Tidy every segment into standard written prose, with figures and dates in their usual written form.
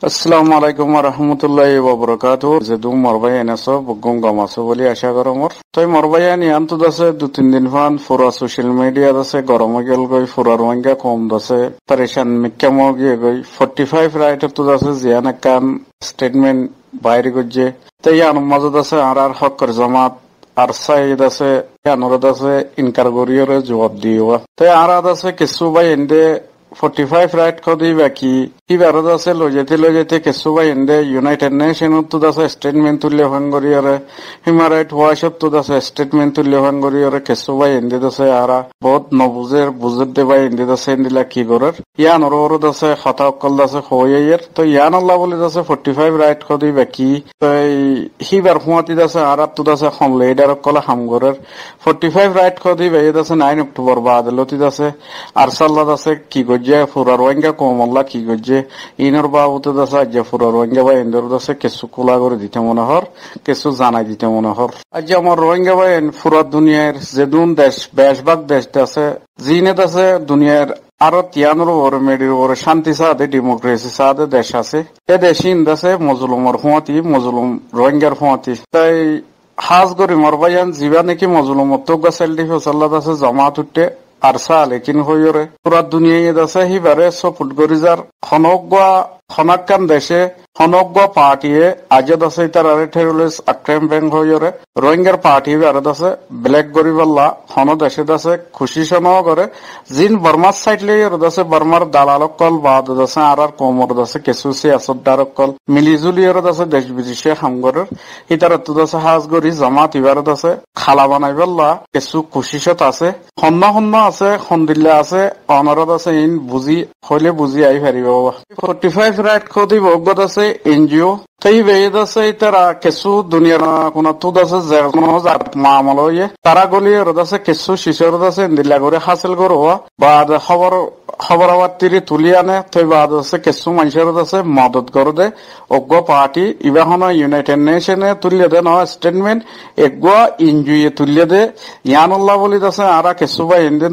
আসসালামু আলাইকুম ওয়া রাহমাতুল্লাহি ওয়া বারাকাতুহু। যেদু মরবাই এনেছো বগং গামাছো বলি আশা কৰো মোৰ তই মরবাই আনি আনতো দাসে 2-3 দিন ফান পুরা সোশ্যাল মিডিয়া দাসে গরম গেল গই পুরা রোহিঙ্গা কম দাসে পরেশান মিক্কাম গিয়ে গই 45 রাইটার তো দাসে জিয়ানা কান স্টেটমেন্ট বাইরে গজে তাই আন মজদ আছে আর হকর জামাত আর সাইদ আছে আনরদ আছে ইনকার গরিয়রে জবাব দিওয়া তাই আর আছে কিছু ভাই এন্ডে 45 রাইট কদি বাকি কি ভারত আছে লইতে কিছু ভাই এন্ডে ইউনাইটেড নেশনত তো দাসে স্টেটমেন্ট তুলে হাঙ্গরিয়রে হিউম্যান রাইট ওয়াচত তো দাসে স্টেটমেন্ট তুলে হাঙ্গরিয়রে কিছু ভাই এন্ডে দাসে আরা বহুত বুঝত দে ভাই এন্ডে দাসে এন্ডিলা কি করার ইয়ান ওর দাসে কথা অকল দাসে হইয়ের তো ইয়ান আল্লাহ বলে দাসে 45 রাইট কদি বাকি তো হিবার হুয়াতি দাসে আরা তো দাসে খন লিডার অকল হামগরের 45 রাইট কদি বাই দাসে 9 অক্টোবর বাদলতি দাসে আরসাল্লাহ দাসে কি গজ্জে ফুরা রোহিঙ্গা কমল্লা কি গজ্জে ইনর বাবুতে দাসে আজ ফুরা রোহিঙ্গা বা ইন্দর দাসে কিছু কোলা করে দিতে মনে হর কিছু জানাই দিতে মনে হর আজ আমার রোহিঙ্গা বা ফুরা দুনিয়ার যেদুন দেশ বেশভাগ দেশ আছে জিনে দাসে দুনিয়ার আরো 93 মেডির ওরে শান্তি সাথে ডেমোক্রেসি সাথে দেশ আছে এ দেশে ইন্দাসে মজলুমর হুঁয়াতি মজলুম রোহিঙ্গার হুঁয়াতি তাই হাজ গরি মরবাইয়ান জিবা নাকি মজলুমর তো গাছাল্লি ফসল্লা দাসে জমাত উঠতে আর সা লেকিন হইরে পুরা দুনিয়ায় দাসে হিবারে সপুট গরি যার খনাক্কান দেশে খনগ্বা পার্টিয়ে আজে দাসে তার আরে টেরোরিস্ট আক্রম ব্যাংক হইরে রোহিঙ্গার পার্টি আর দাসে ব্ল্যাক গরিবাল্লা খন দেশে দাসে খুশি সনাও করে জিন বর্মার সাইড লেয়ার দাসে বর্মার দালালক কল বাদ দাসে আর কোমর দাসে কিছু সিয়াসতদারক কল মিলিজুলিয়ার দাসে দেশ বিদেশে হামগরের ইতার তো দাসে হাজ গরি জামাত ইবার দাসে খালা বানাইবাল্লা কিছু খুশিসত আছে হন্য আছে খন্দিল্লা আছে অনারত আছে ইন বুঝি হইলে বুঝি আই পারিব 45 রাইট খদি বগত আছে এনজিও তাই বেদ আছে তারা কিছু দুনিয়ার কোন তুদ আছে যে মামল হইয়ে তারা গলিয়ে রদ আছে কিছু শিশর আছে দিল্লা করে হাসিল করোয়া বা খবর তিরি তুলি আনে তৈ বাদ আছে কিছু মানুষের আছে মদত করে দে অজ্ঞ পার্টি ইবাহন ইউনাইটেড নেশনে তুলিয়ে দে নয় স্টেটমেন্ট এজ্ঞ ইনজুয়ে তুলিয়ে দে ইয়ানুল্লাহ বলি আছে আর কিছু বা এনে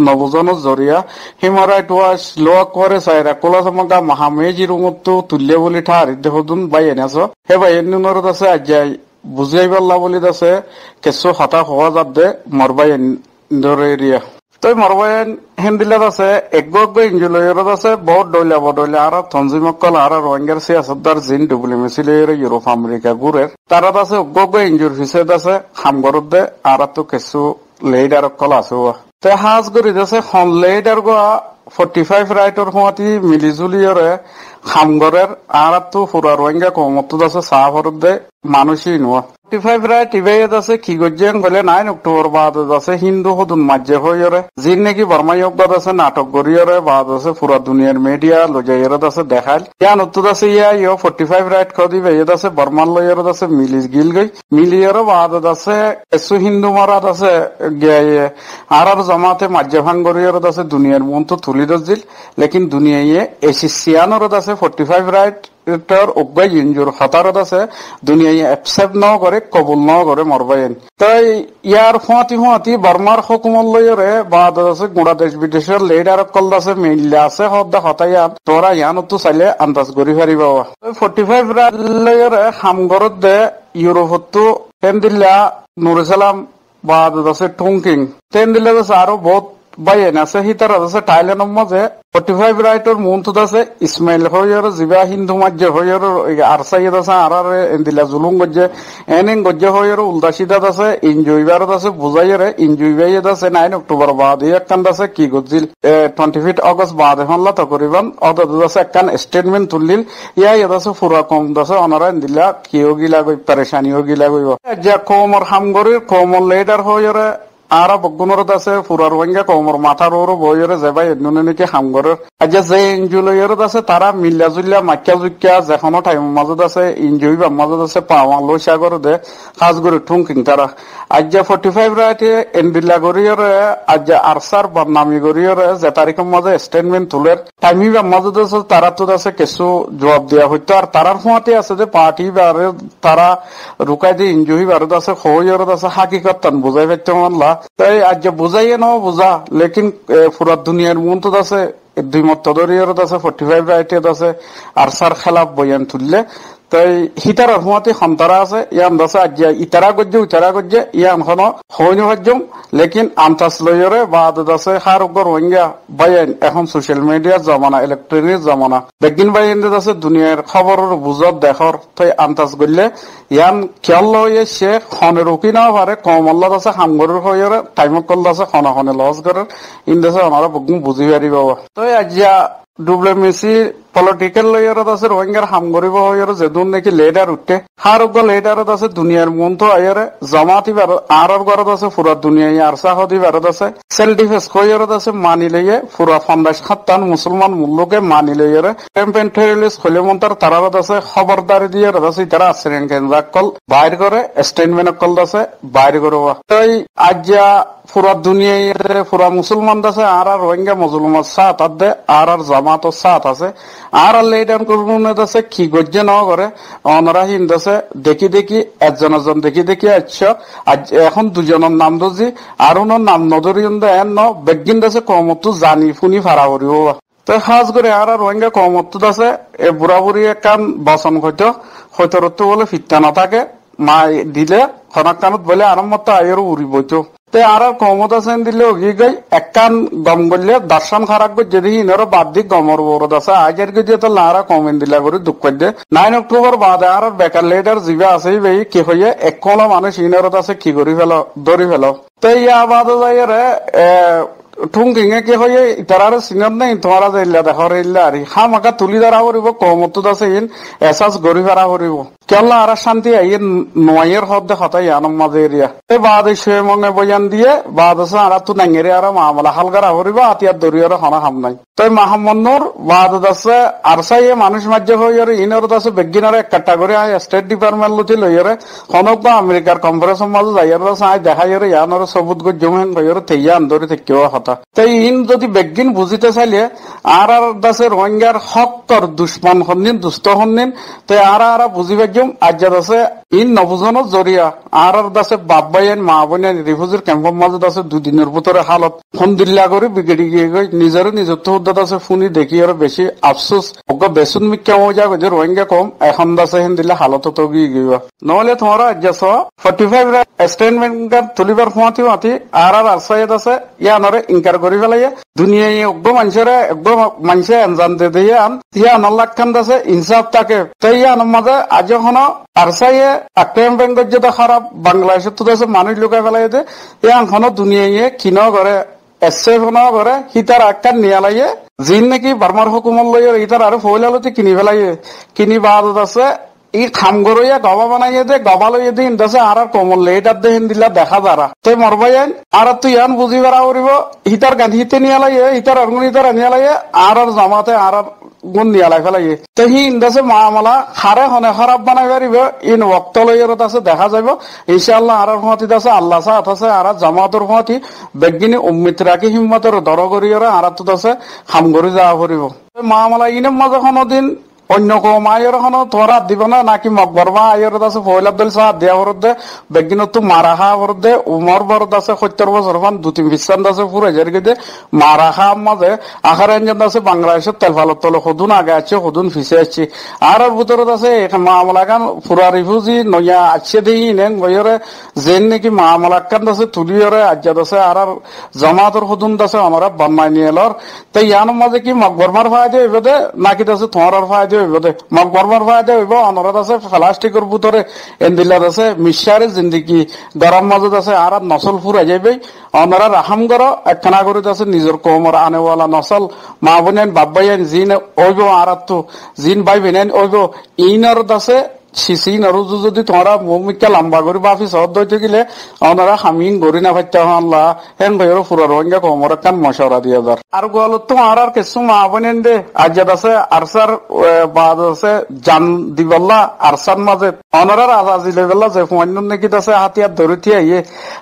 নবুজনের জরিয়া হিউম্যান রাইট ওয়াচ ল করে চাইরা কোলা চমকা মহামেজি রুমতো তুলিয়ে বলি ঠার দেখুন বাই এনেছ হে বাই এনুনত আছে আজাই বুঝাই পাল্লা বলি আছে কিছু হতা হওয়া যাত দে মরবাই এন্দরে এরিয়া তই মরবাইন হেন্দিলাত আছে এগ্গ ইঞ্জুলয়ত আছে বহুত ডইলা আর তঞ্জিমকল আর রোহিঙ্গার সিয়াসতদার জিন ডুবলি মিছিল ইউরোপ আমেরিকা ঘুরের তারাত আছে অগ্গ ইঞ্জুর হিসেবে আছে হামগরত দে আর তো কিছু লেডার কল আছে তে হাজ গরি আছে খন লেডার গো 45 রাইটর হুঁয়াতি মিলিজুলিয়রে হামগরের আর তো পুরা রোহিঙ্গা কমত আছে সাহাভরত দে মানুষই নোয়া 45 রাইট ইবেত আছে কি গজ্জেন বলে 9 অক্টোবর বাদ আছে হিন্দু হদুন মাঝে হইরে জিন নাকি বর্মায়কবাদ আছে নাটক গরিয়রে বাদ আছে পুরা দুনিয়ার মিডিয়া লজাইরত আছে দেখাল ইয়ান উত্তর আছে ইয়া 45 রাইট খদি বেত আছে বর্মান লয়রত আছে মিলিজ গিল গই মিলিয়র বাদ আছে এসু হিন্দু মারাত আছে আর জামাতে মাঝে ভাঙ গরিয়রত আছে দুনিয়ার মন তো তুলি দিল লেকিন দুনিয়ায় এশিয়ানরত আছে 45 রাইট এটার অজ্ঞায় ইঞ্জুর হতারত আছে দুনিয়ায় অ্যাকসেপ্ট ন করে কবুল ন করে মরবাইন তাই ইয়ার হুঁয়াতি বর্মার হুকুমত লইরে বাদ আছে গোড়া দেশ বিদেশের লিডার কল আছে মিল্লা আছে হতাইয়ান তোরা ইয়ান তো চাইলে আন্দাজ করি পারিব 45 রাইট লইরে হামগরত দে ইউরোপত তো তেন্দিল্লা নুরুসালাম বাদ আছে টুংকিং তেন্দিল্লা আছে আরো বহুত বাইন আছে হিতার আছে থাইল্যান্ডের মাঝে 45 রাইটর মুন্তুদ আছে ইসমাইল হইয়র জিবা হিন্দু মাঝে হইয়র আরসাইদ আছে আর এন্দিলা জুলুম গজ্জে এনিং গজ্জে হইয়র উলদাসিদাত আছে ইনজয়বারত আছে বুঝাইরে ইনজয়বাইদ আছে 9 অক্টোবর বাদ একখান আছে কি গজিল 25 আগস্ট বাদ হল্লা তকরিবান অদদ আছে একখান স্টেটমেন্ট তুলিল ইয়াই আছে পুরা কম আছে অনারা এন্দিলা কিও গিলা গই পরেশানিও গিলা গইব যে কোমর হামগরির কোমর লিডার হইয়রে আর বগুনরত আছে পুরা রোহিঙ্গা কমর মাথার ওর বইরে যাবাই এনুনে নাকি হামগরের আজ যে ইঞ্জুলয়রত আছে তারা মিল্লা জুল্লা মাক্কা জুক্কা যেখনো টাইম মাজত আছে ইঞ্জুই বা মাজত আছে পাওয়া লই সাগর দে কাজ করে ঠুংকিং তারা আজ 45 রাইটে এন্ডিলা গরিয়রে আজ আরসার বদনামি গরিয়রে যে তারিখের মাঝে স্টেটমেন্ট তুলের টাইমি বা মাজত আছে তারা তো আছে কিছু জবাব দেওয়া হইতো আর তারার হুঁয়াতে আছে যে পার্টি বারে তারা রুকাই দিয়ে ইঞ্জুই বারত আছে হইয়রত আছে হাকিকত বুঝাই পাইতে মানলা তাই আজ যে বুঝাইয়ে ন বুঝা লেকিন পুরা দুনিয়ার মন তো আছে দুই মত তদরিয়ত আছে 45 রাইটেত আছে আর সার খেলাফ বয়ান তুললে তাই হিতার হুমাতে সন্তারা আছে ইয়ান দাসে আজ ইতারা গজ্জে ইয়ান হন হইন হজ্জম লেকিন আন্তাস লয়রে বাদ দাসে হারগর ওঙ্গা বয়ান এখন সোশ্যাল মিডিয়ার জামানা ইলেকট্রনিক জামানা বেগিন বয়ান দাসে দুনিয়ার খবরের বুঝত দেখর তাই আন্তাস গল্লে ইয়ান খেয়াল লয়ে সে খনে রুকি না পারে কমল্লা দাসে হামগরের হইরে টাইম কল দাসে খনে লস করে ইন দাসে আমরা বগুম বুঝি পারি বাবা তাই আজ ডব্লিউএমসি পলিটিক্যাল লয়ারত আছে রোহিঙ্গার হাম গরিব হইয়ার যেদুন নাকি লেডার উঠে হারগ লেডারত আছে দুনিয়ার মন তো আয়ারে জামাতি আরব গরত আছে পুরা দুনিয়ায় আরসা হদি ভারত আছে সেল ডিফেন্স কইয়ারত আছে মানি লইয়ে পুরা ফান্দাস খাত্তান মুসলমান মূল্যকে মানি লইয়ারে ক্যাম্পেইন টেররিস্ট হলে মন্তার তারারত আছে খবরদারি দিয়ে আছে তারা আশ্রয়ন কেন্দ্র কল বাইর করে স্টেটমেন্ট কল আছে বাইর করে তাই আজ পুরা দুনিয়ায় পুরা মুসলমান আছে আর রোহিঙ্গা মুসলমান সাত আদে আর জামাত সাত আছে আর লেডার করুন আছে কি গজ্জে ন করে অনরা হিন্দ আছে দেখি একজন দেখি আচ্ছা আজ এখন দুজনের নাম দজি আর ওনার নাম নদরি এন ন বেগিন আছে কমতো জানি ফুনি ফারা করিব তো সাজ করে আর রোহিঙ্গা কমতো আছে এ বুড়া বুড়ি একান বচন হয়তো বলে ফিত্তা না থাকে মা দিলে খনাক কানত বলে আরম্ভত আয়ের উড়িব তো আর কমত আছেন দিলে ওগি গাই একান গম গলে দর্শন খারাপ যদি ইনারো বাদ দি গমর বরদ আছে আজের কে দিয়ে তো লারা কমেন দিলা করে দুঃখ দে 9 অক্টোবর বাদ আর বেকার লেটার জিবা আছে ভাই কি হইয়ে একলা মানুষ ইনারত আছে কি করি ফেলো ধরি ফেলো তো ইয়া বাদ যায় রে ঠুংকিঙে কি হয়ে ইতারার সিঙ্গার নেই তোমারা যাইলা দেখর ইল্লা আর হামাকা তুলি ধরা করিব কমতো আছে ইন এসাস গরি ফেরা করিব কেলা আর শান্তি আইয়ে নয়ের হদ্দে হতাই আনম মাঝে এরিয়া এই বাদ শুয়ে মঙ্গে বয়ান দিয়ে বাদ আছে আর তু নাঙ্গেরে আর মামলা হালগারা করিব আতিয়ার দরিয়ার হনা হাম নাই তাই মাহমুদুর বাদ আছে আর সাই মানুষ মাঝে হয়ে ইনর আছে বেগিনারে একটা করে আই স্টেট ডিপার্টমেন্ট লুটি লইরে হনক বা আমেরিকার কনফারেন্সের মাঝে যাইয়ার আছে আই দেখাই ইয়ানোর সবুত গো জমেন হইরে তেইয়া আন্দরি থেকেও হতা তাই ইন যদি বেগিন বুঝিতে চাইলে আর দাসে রোহিঙ্গার হকর দুশ্মন হন্নিন দুষ্ট হন্নিন তাই আর বুঝিবে আজ আছে ইন নবুজনের জরিয়া আর দাসে বাপ বাইন মা বোন রিফিউজির ক্যাম্পের মাঝে আছে দুদিনের ভিতরে হালত ফোন দিল্লা করে বিগেড়ি গিয়ে গই নিজের নিজত্ব উদ্যত আছে ফুনি দেখি আর বেশি আফসোস ওকে বেসুন মিক্কা মজা যে রোহিঙ্গা কম এখন দাসে হেন দিলে হালত তো গিয়ে গিয়া নহলে তোমার আজ 45 স্টেটমেন্ট তুলিবার ফোঁয়াতিও আতি আর আরসাইত আছে ইয়ানরে ইনকার করি ফেলাইয়ে দুনিয়ায় অজ্ঞ মানুষে আনজান দে দিয়ে আন ইয়ান আল্লাহ খান দাসে ইনসাফ থাকে তাই ইয়ান মাঝে আজ এখন আরসাইয়ে আক্রাম বেঙ্গল যেটা খারাপ বাংলাদেশের তো আছে মানুষ লুকাই ফেলাই দে ইয়ান এখন দুনিয়ায় কিনো করে এসএফ করে হিতার আক্কার নিয়ে লাইয়ে জিন নাকি বার্মার হুকুমত লইয়ে হিতার আর ফইলালতে কিনি ফেলাইয়ে কিনি বাদ আছে ই খাম গরইয়া গবা বানাইয়ে দে গবা লইয়ে দিন দাসে আর কমল লেটার দেহেন দিলা দেখা যারা তাই মরবাইন আর তুই ইয়ান বুঝি বেড়া করিব হিতার গান্ধীতে নিয়ে লাইয়ে হিতার অর্গনিতার নিয়ে লাইয়ে আর জামাতে আর গুণ নিয়ে লাই ফেলাই তো হি ইন্দাসে মামলা হারে হনে খারাপ বানাই পারিব ইন ওক্ত লইয়েরত আছে দেখা যাব ইনশাআল্লাহ আর ফতি আছে আল্লাহ সাথ আছে আর জামাতর ফতি বেগিনি উম্মিত রাখি হিম্মতর দর করিয়রা আর তো আছে হাম গরি যাওয়া করিব মামলা ইনের মাঝে কোনদিন অন্য কম আয়ের হনো তোরা দিব না নাকি মকবরমা আয়ের আছে ফয়ল আব্দুল সাহ দেয়া বরদে বেগিনত মারাহা বরদে উমর বরদ আছে 70 বছর মান 2-3 বিশান আছে পুরো জায়গাতে মারাহা মাঝে আখার এনজন আছে বাংলাদেশের তেলফালত তলে হদুন আগে আছে হদুন ফিসে আছে আর ভিতরত আছে মামলা গান পুরা রিফিউজি নয়া আছে দেই নেন গয়রে জেন নাকি মামলা কান আছে তুলিয়রে আজ্জাদ আছে আর জামাতর হদুন আছে আমরা বান্নাই নিয়েলর তাই ইয়ান মাঝে কি মকবরমার ফায়দা হইবে নাকি আছে তোমার ফায়দা মকবরমার ফায়দা হইব অনরত আছে প্লাস্টিকের ভিতরে এন্দিলার আছে মিশারে জিন্দিগি গরম মাজত আছে আর নসল ফুরা যাইবে অনরা রাহাম গর একখানা করে আছে নিজের কমর আনেওয়ালা নসল মা বোনেন বাপ ভাইয়েন জিন ওইব আর তো জিন ভাই বোনেন ওইব ইনর আছে সিসিন আর যদি তোমরা মুমিকা লম্বা করে বাফি সহদ দইতে গেলে ওনারা হামিং গরি না ভাইতা আল্লাহ হেন ভাইয়ের পুরো রোহিঙ্গা কমর কান মশারা দিয়ে দার আর গোয়ালত তো আর কিছু মা বোনেন দে আজাদ আছে আরসার বাদ আছে জান দিবল্লা আরসার মাঝে ওনারা আজাজি লেভেলা যে ফোন নাকি আছে হাতিয়ার ধরতি আইয়ে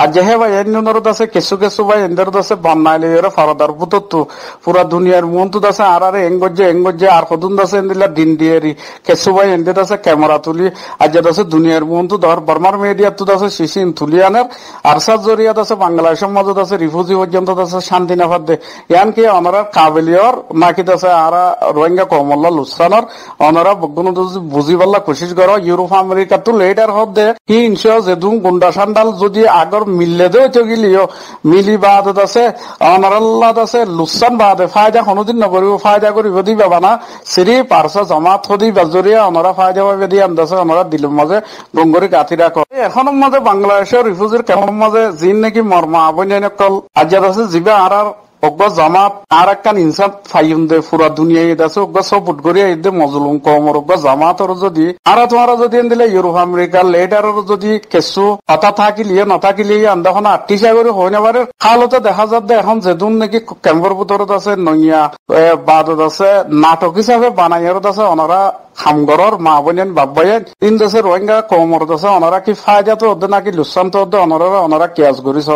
আর যেহে ভাই এনরত আছে কিছু ভাই এন্দের আছে বান্নাই লইয়ের ফারদার পুতো তো পুরা দুনিয়ার মন তো আছে আর এঙ্গজে আর কদুন আছে এন্দিলা দিন দিয়েরি কিছু ভাই এন্দের আছে ক্যামেরা তুলি তুলি আজ আছে দুনিয়ার মন্তু ধর বর্মার মিডিয়া তো আছে শিশিন তুলিয়ানের আরসাদ জরিয়াত আছে বাংলাদেশের মধ্যে আছে রিফিউজি পর্যন্ত আছে শান্তি না ফাদে ইয়ান কি অনারা কাবিলিয়র নাকি আছে আরা রোহিঙ্গা কমল্লা লুসরানর অনারা বগুনো বুঝি পাল্লা কোশিশ করো ইউরোপ আমেরিকা তো লেটার হদে হি ইনশো যেদুম গুন্ডা সান্ডাল যদি আগর মিললে দে হইতে গিলিও মিলি বাদ আছে অনারাল্লাহ আছে লুসান বাদে ফায়দা কোনোদিন নকরিব ফায়দা করিব দিবা বানা সিরি পারসা জমাত হদি বাজরিয়া অনারা ফায়দা পাবে দিয়ে আন্দাছে অনারা দিলের মাঝে গঙ্গরি গাঁথি রাখো এখনের মাঝে বাংলাদেশের রিফিউজির কেমন মাঝে জিন নাকি মর্মা আবন্যান কল আজাদ আছে জিবা আর অজ্ঞ জামাত আর একখান ইনসাফ ফাইন দে পুরা দুনিয়ায় আছে অজ্ঞ সপোর্ট করিয়া এদের মজলুম কমর অজ্ঞ জামাতর যদি আর তোমার যদি দিলে ইউরোপ আমেরিকার লেটারের যদি কিছু কথা থাকিলিয়ে নথাকিলিয়ে আন্দাখন আট্টিসা করে হয় না পারে খালতে দেখা যাবে এখন যেদুন নাকি ক্যাম্পের ভিতৰত আছে নইয়া বাদত আছে নাটক হিসাবে বানাইয়ারত আছে ওনারা হামগরর মা বোনেন বাপ ভাইয়েন তিন দেশের রোহিঙ্গা কমর আছে ওনারা কি ফায়দা তো ওদের নাকি লুসান তো ওনারা কেয়াস করিছে